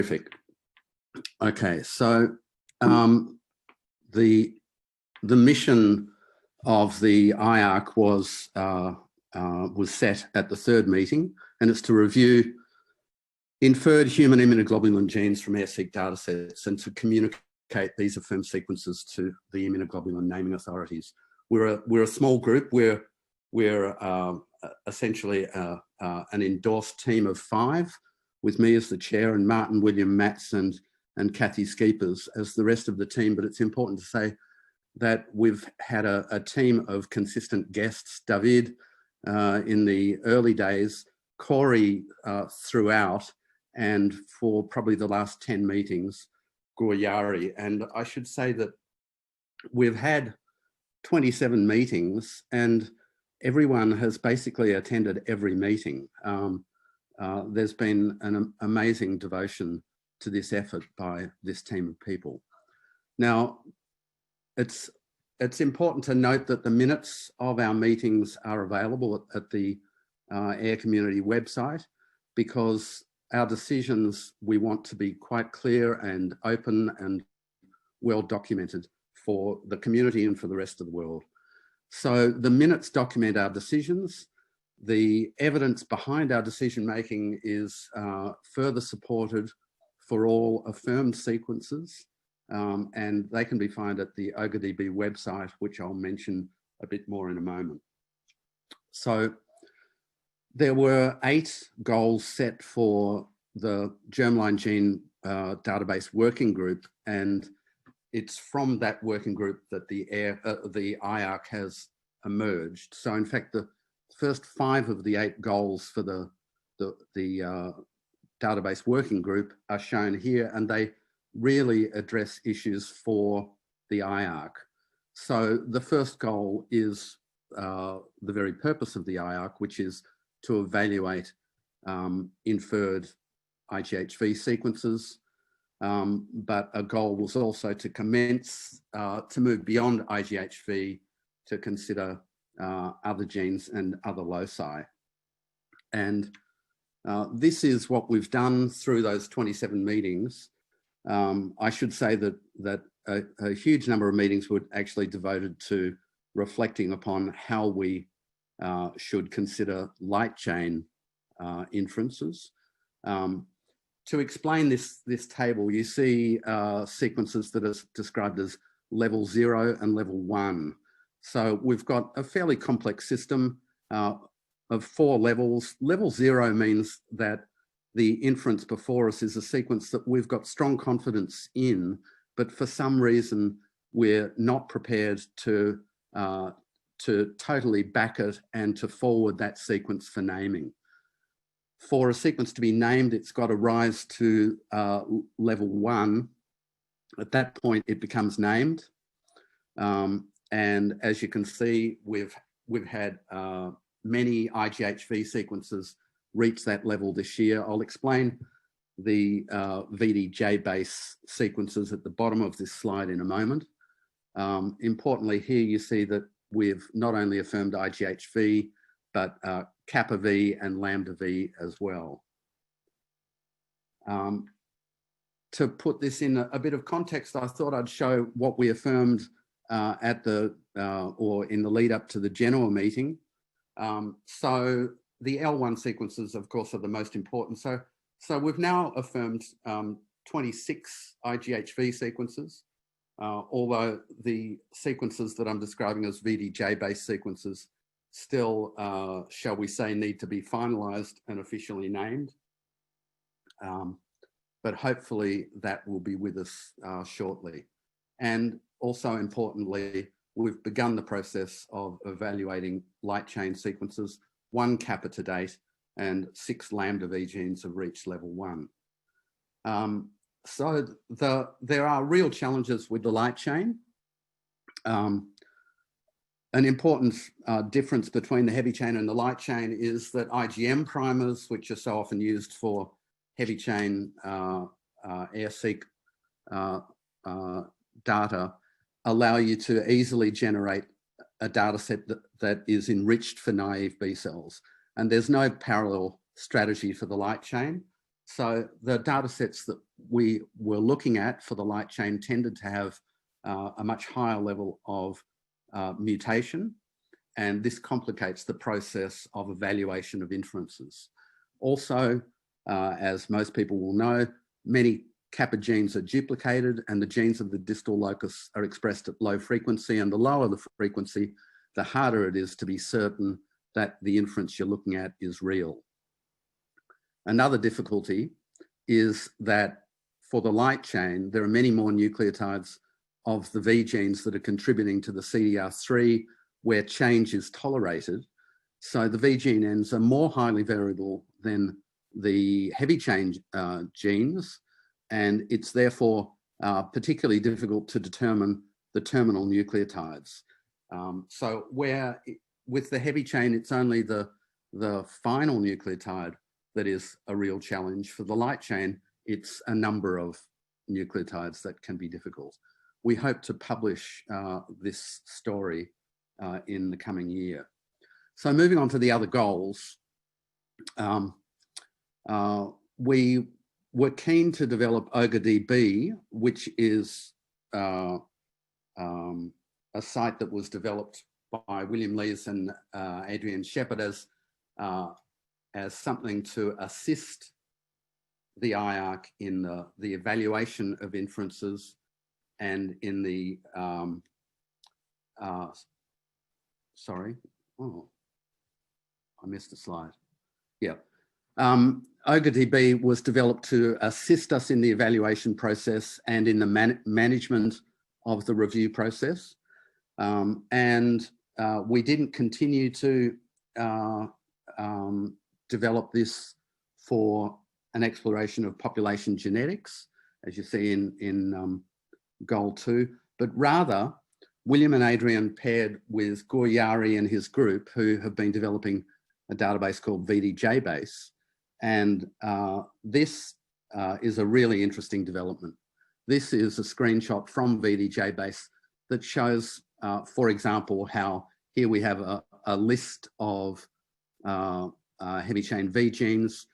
Terrific. Okay, so the mission of the IARC was set at the third meeting, and it's to review inferred human immunoglobulin genes from AIRR-seq datasets and to communicate these affirmed sequences to the immunoglobulin naming authorities. We're a small group. We're essentially an endorsed team of 5, with me as the chair and Martin, William, Matz and Kathy Skeepers as the rest of the team. But it's important to say that we've had a team of consistent guests: David in the early days, Corey throughout, and for probably the last 10 meetings, Guayari. And I should say that we've had 27 meetings and everyone has basically attended every meeting. There's been an amazing devotion to this effort by this team of people. Now, it's important to note that the minutes of our meetings are available at the AIR community website, because our decisions, we want to be quite clear and open and well documented for the community and for the rest of the world. So the minutes document our decisions. The evidence behind our decision making is further supported for all affirmed sequences, and they can be found at the OGADB website, which I'll mention a bit more in a moment. So there were 8 goals set for the germline gene database working group, and it's from that working group that the IARC has emerged. So in fact, the first 5 of the 8 goals for the database working group are shown here, and they really address issues for the IARC. So the first goal is the very purpose of the IARC, which is to evaluate inferred IGHV sequences, but a goal was also to commence to move beyond IGHV to consider other genes and other loci. And this is what we've done through those 27 meetings. I should say that a huge number of meetings were actually devoted to reflecting upon how we should consider light chain inferences. To explain this table, you see sequences that are described as level 0 and level 1. So we've got a fairly complex system of 4 levels. Level 0 means that the inference before us is a sequence that we've got strong confidence in, but for some reason we're not prepared to totally back it and to forward that sequence for naming. For a sequence to be named, it's got to rise to level 1. At that point, it becomes named. And as you can see, we've had many IGHV sequences reach that level this year. I'll explain the VDJ base sequences at the bottom of this slide in a moment. Importantly, here you see that we've not only affirmed IGHV, but kappa V and lambda V as well. To put this in a bit of context, I thought I'd show what we affirmed at the or in the lead up to the Genoa meeting. So the L1 sequences, of course, are the most important. So we've now affirmed 26 IGHV sequences, although the sequences that I'm describing as VDJ-based sequences still, shall we say, need to be finalized and officially named. But hopefully that will be with us shortly. And also importantly, we've begun the process of evaluating light chain sequences, 1 kappa to date, and 6 lambda V genes have reached level 1. So there are real challenges with the light chain. An important difference between the heavy chain and the light chain is that IgM primers, which are so often used for heavy chain AIRR-seq data, allow you to easily generate a data set that is enriched for naive B cells. And there's no parallel strategy for the light chain. So the data sets we were looking at for the light chain tended to have a much higher level of mutation, and this complicates the process of evaluation of inferences. Also, as most people will know, many kappa genes are duplicated, and the genes of the distal locus are expressed at low frequency, and the lower the frequency, the harder it is to be certain that the inference you're looking at is real. Another difficulty is that for the light chain, there are many more nucleotides of the V genes that are contributing to the CDR3 where change is tolerated. So the V gene ends are more highly variable than the heavy chain genes, and it's therefore particularly difficult to determine the terminal nucleotides. So where with the heavy chain, it's only the final nucleotide that is a real challenge. For the light chain, it's a number of nucleotides that can be difficult. We hope to publish this story in the coming year. So moving on to the other goals, we were keen to develop OGADB, which is a site that was developed by William Lees and Adrian Shepherd as something to assist the IARC in the evaluation of inferences and in the, sorry, oh, I missed a slide. Yeah. OGADB was developed to assist us in the evaluation process and in the management of the review process. We didn't continue to develop this for an exploration of population genetics, as you see in goal 2, but rather William and Adrian paired with Guryari and his group, who have been developing a database called VDJBase. And this is a really interesting development. This is a screenshot from VDJBase that shows, for example, how here we have a list of heavy chain V genes.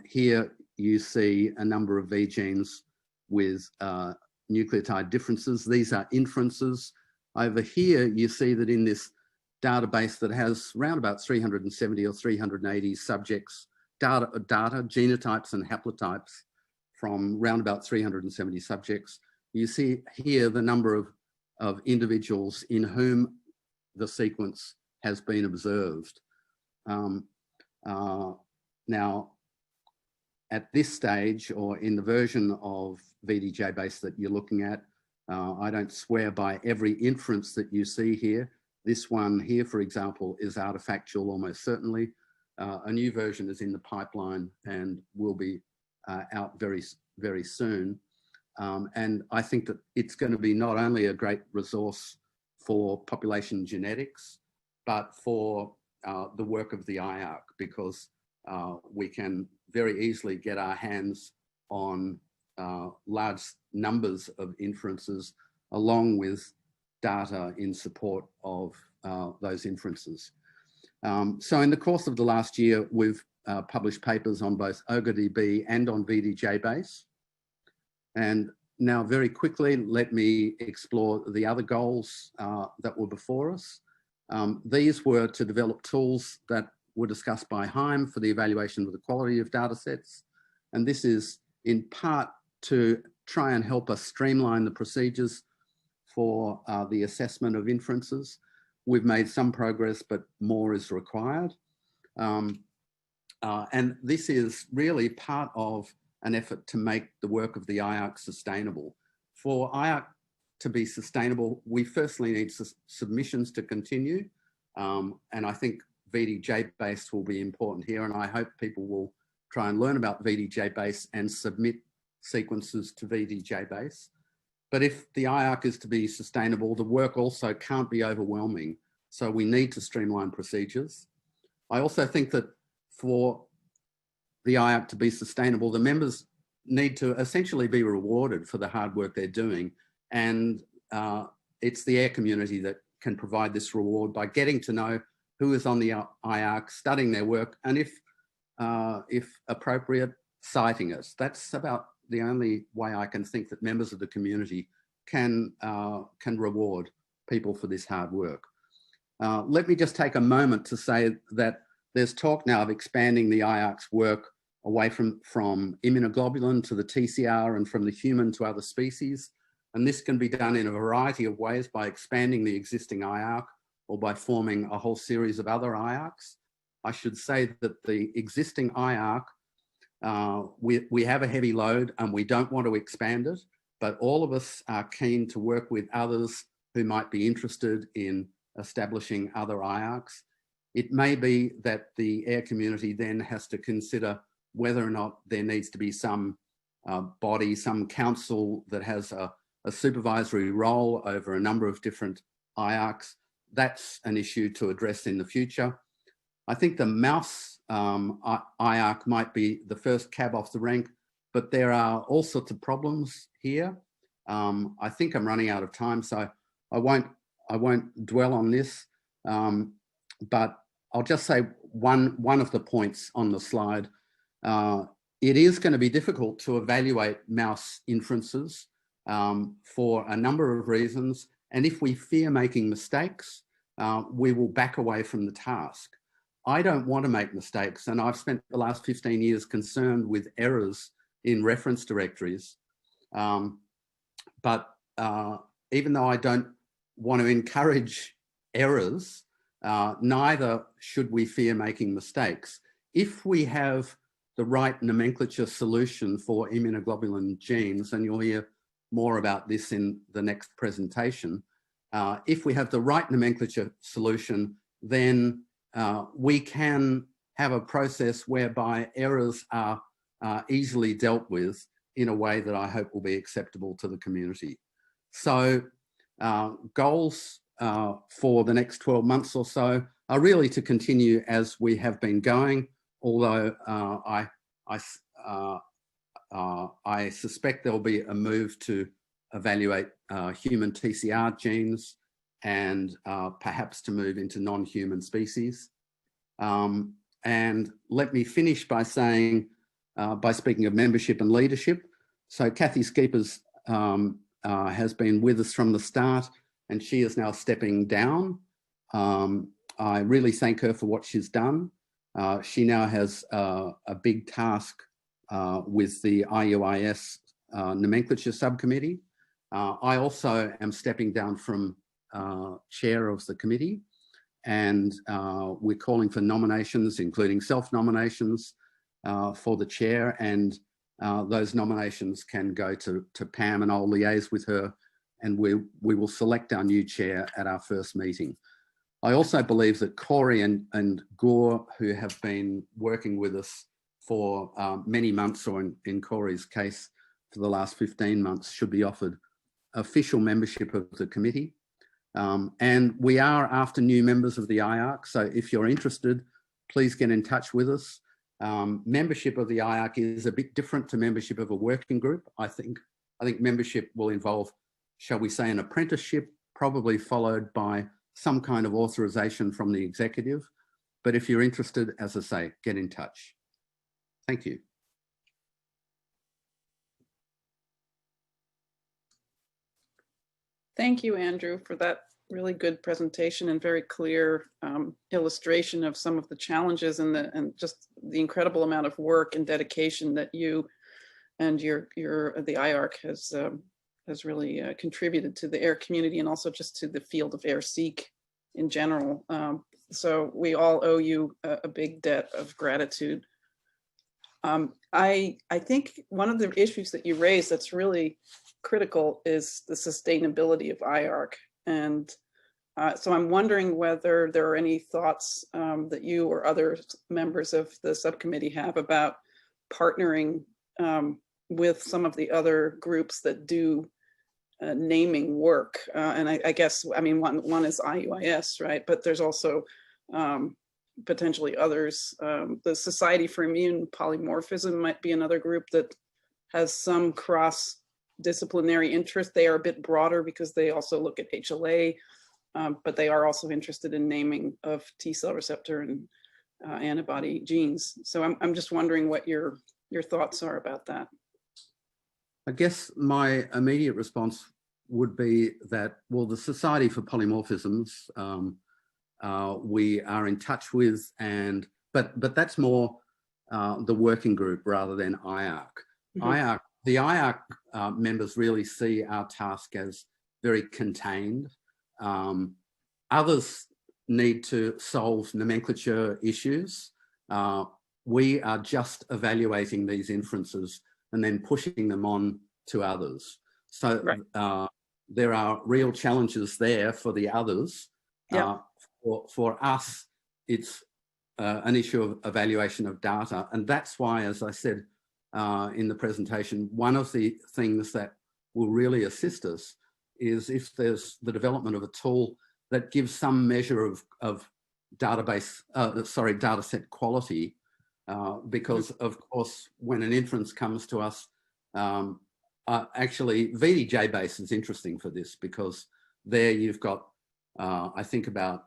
Here you see a number of V genes with nucleotide differences. These are inferences. Over here, you see that in this database that has around about 370 or 380 subjects, data, genotypes and haplotypes from around about 370 subjects. You see here the number of individuals in whom the sequence has been observed. Now, at this stage, or in the version of VDJBase that you're looking at, I don't swear by every inference that you see here. This one here, for example, is artifactual almost certainly. A new version is in the pipeline and will be out very, very soon. And I think that it's going to be not only a great resource for population genetics, but for the work of the IARC, because we can very easily get our hands on large numbers of inferences along with data in support of those inferences. So in the course of the last year, we've published papers on both OGADB and on VDJBase. And now very quickly, let me explore the other goals that were before us. These were to develop tools that were discussed by Haim for the evaluation of the quality of data sets. And this is in part to try and help us streamline the procedures for the assessment of inferences. We've made some progress, but more is required. And this is really part of an effort to make the work of the IARC sustainable. For IARC to be sustainable, we firstly need submissions to continue. And I think VDJBase will be important here. And I hope people will try and learn about VDJBase and submit sequences to VDJBase. But if the IARC is to be sustainable, the work also can't be overwhelming. So we need to streamline procedures. I also think that for the IARC to be sustainable, the members need to essentially be rewarded for the hard work they're doing. And it's the AIR community that can provide this reward by getting to know who is on the IARC, studying their work, and if appropriate, citing us. That's about the only way I can think that members of the community can reward people for this hard work. Let me just take a moment to say that there's talk now of expanding the IARC's work away from immunoglobulin to the TCR and from the human to other species. And this can be done in a variety of ways by expanding the existing IARC or by forming a whole series of other IARCs. I should say that the existing IARC, we have a heavy load and we don't want to expand it, but all of us are keen to work with others who might be interested in establishing other IARCs. It may be that the AIR community then has to consider whether or not there needs to be some body, some council that has a supervisory role over a number of different IARCs. That's an issue to address in the future. I think the mouse IARC might be the first cab off the rank, but there are all sorts of problems here. I think I'm running out of time, so I won't dwell on this, but I'll just say one of the points on the slide. It is going to be difficult to evaluate mouse inferences for a number of reasons. And if we fear making mistakes, we will back away from the task. I don't want to make mistakes, and I've spent the last 15 years concerned with errors in reference directories. But even though I don't want to encourage errors, neither should we fear making mistakes. If we have the right nomenclature solution for immunoglobulin genes, and you'll hear more about this in the next presentation, if we have the right nomenclature solution, then we can have a process whereby errors are easily dealt with in a way that I hope will be acceptable to the community. So goals for the next 12 months or so are really to continue as we have been going, although I suspect there'll be a move to evaluate human TCR genes and perhaps to move into non-human species. And let me finish by saying, by speaking of membership and leadership. So Kathy Skeepers has been with us from the start, and she is now stepping down. I really thank her for what she's done. She now has a big task with the IUIS nomenclature subcommittee. I also am stepping down from chair of the committee, and we're calling for nominations, including self-nominations for the chair, and those nominations can go to Pam, and I'll liaise with her, and we will select our new chair at our first meeting. I also believe that Corey and Gore, who have been working with us for many months, or in Corey's case, for the last 15 months, should be offered official membership of the committee. And we are after new members of the IARC, so if you're interested, please get in touch with us. Membership of the IARC is a bit different to membership of a working group. I think membership will involve, shall we say, an apprenticeship, probably followed by some kind of authorization from the executive. But if you're interested, as I say, get in touch. Thank you. Thank you, Andrew, for that really good presentation and very clear illustration of some of the challenges and just the incredible amount of work and dedication that you and the IARC has really contributed to the AIR community, and also just to the field of AIR-seq in general. So we all owe you a big debt of gratitude. I think one of the issues that you raised that's really critical is the sustainability of IARC. And so I'm wondering whether there are any thoughts that you or other members of the subcommittee have about partnering with some of the other groups that do naming work. And I guess, I mean, one is IUIS, right? But there's also potentially others. The Society for Immune Polymorphism might be another group that has some cross-disciplinary interest. They are a bit broader because they also look at HLA, but they are also interested in naming of T-cell receptor and antibody genes. So I'm just wondering what your thoughts are about that. I guess my immediate response would be that, well, the Society for Polymorphisms we are in touch with, but that's more the working group rather than IARC. Mm-hmm. The IARC members really see our task as very contained. Others need to solve nomenclature issues. We are just evaluating these inferences and then pushing them on to others. So right. There are real challenges there for the others. Yeah. For us, it's an issue of evaluation of data. And that's why, as I said in the presentation, one of the things that will really assist us is if there's the development of a tool that gives some measure of data set quality, because of course, when an inference comes to us, actually VDJ base is interesting for this, because there you've got, I think about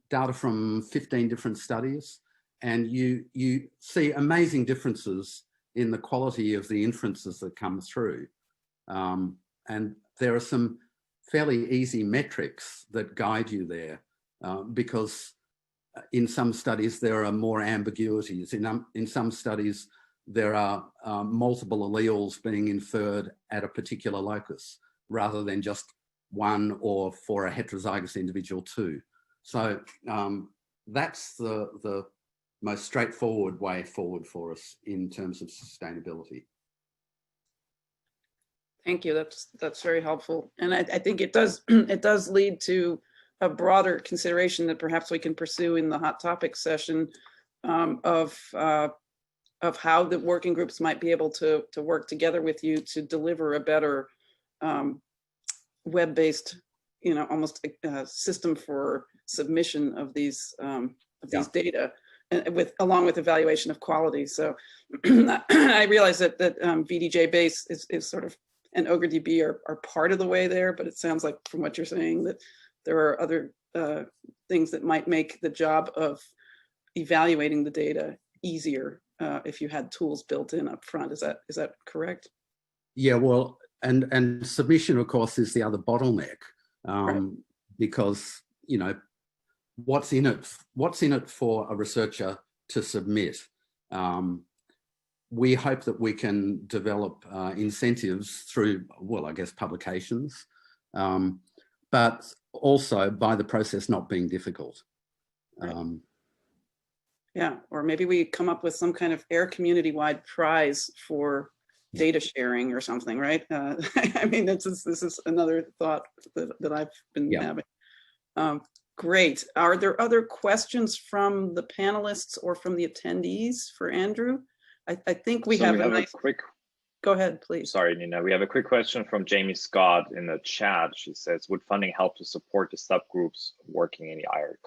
data from 15 different studies, and you see amazing differences in the quality of the inferences that come through. And there are some fairly easy metrics that guide you there, because in some studies there are more ambiguities. In some studies there are multiple alleles being inferred at a particular locus rather than just one, or for a heterozygous individual two. So that's the most straightforward way forward for us in terms of sustainability. Thank you. That's very helpful, and I think it does it does lead to a broader consideration that perhaps we can pursue in the hot topic session of how the working groups might be able to work together with you to deliver a better web-based, almost a system for submission of these data, and along with evaluation of quality. So I realize that VDJ base is sort of, and OGREDB are part of the way there, but it sounds like from what you're saying that there are other things that might make the job of evaluating the data easier if you had tools built in up front. Is that correct? Yeah, well, and submission, of course, is the other bottleneck, right. Because what's in it for a researcher to submit? We hope that we can develop incentives through, well, I guess publications, but also by the process not being difficult. Right. Yeah, or maybe we come up with some kind of AIR community-wide prize for data sharing or something, right? I mean, this is another thought that I've been having. Great. Are there other questions from the panelists or from the attendees for Andrew? I think we have a quick. Go ahead, please. Sorry, Nina. We have a quick question from Jamie Scott in the chat. She says, would funding help to support the subgroups working in the IARC?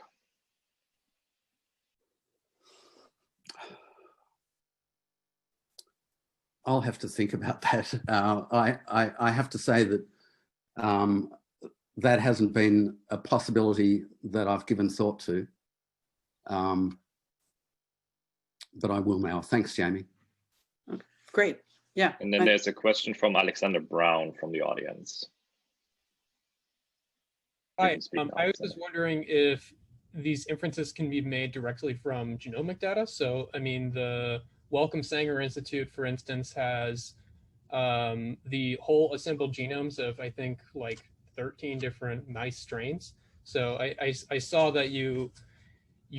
I'll have to think about that. I have to say that that hasn't been a possibility that I've given thought to. But I will now. Thanks, Jamie. Okay, great. Yeah. And then there's a question from Alexander Brown from the audience. Hi, I was just wondering if these inferences can be made directly from genomic data. So, I mean, the Wellcome Sanger Institute, for instance, has the whole assembled genomes of, I think, like 13 different mice strains. So I saw that you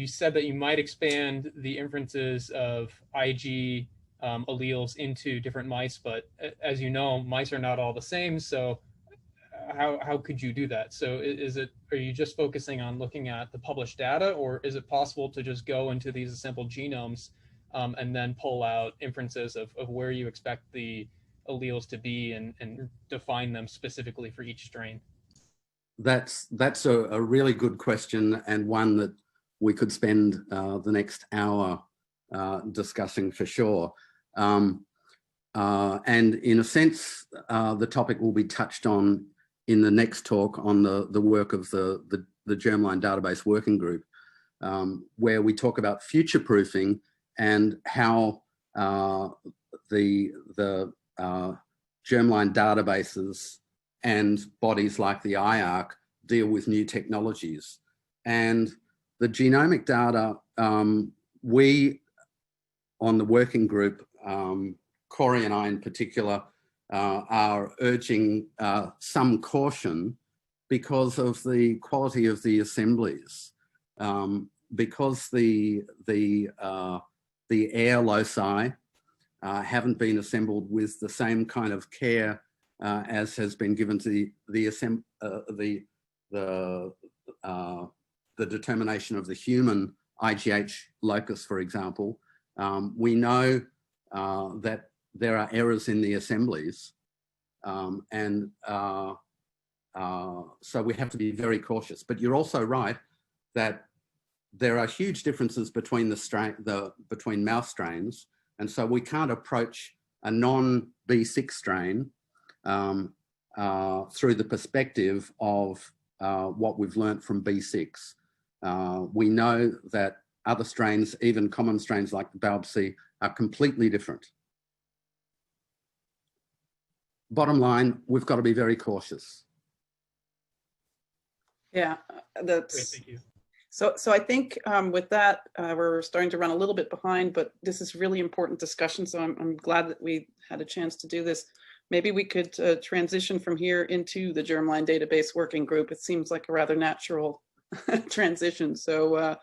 said that you might expand the inferences of IG alleles into different mice, but as you know, mice are not all the same. So how could you do that? So are you just focusing on looking at the published data, or is it possible to just go into these assembled genomes and then pull out inferences of where you expect the alleles to be and define them specifically for each strain? That's a really good question, and one that we could spend the next hour discussing for sure. And in a sense, the topic will be touched on in the next talk on the work of the Germline Database Working Group, where we talk about future-proofing and how the germline databases and bodies like the IARC deal with new technologies. And the genomic data, we on the working group, Corey and I in particular, are urging some caution because of the quality of the assemblies, because the air loci haven't been assembled with the same kind of care as has been given to the determination of the human IGH locus, for example. We know that there are errors in the assemblies, and so we have to be very cautious. But you're also right that there are huge differences between between mouse strains, and so we can't approach a non-B6 strain through the perspective of what we've learnt from B6. We know that other strains, even common strains like the BALB-C, are completely different. Bottom line, we've got to be very cautious. Yeah, that's Great, thank you. So I think with that, we're starting to run a little bit behind, but this is really important discussion. So I'm glad that we had a chance to do this. Maybe we could transition from here into the germline database working group. It seems like a rather natural transition. So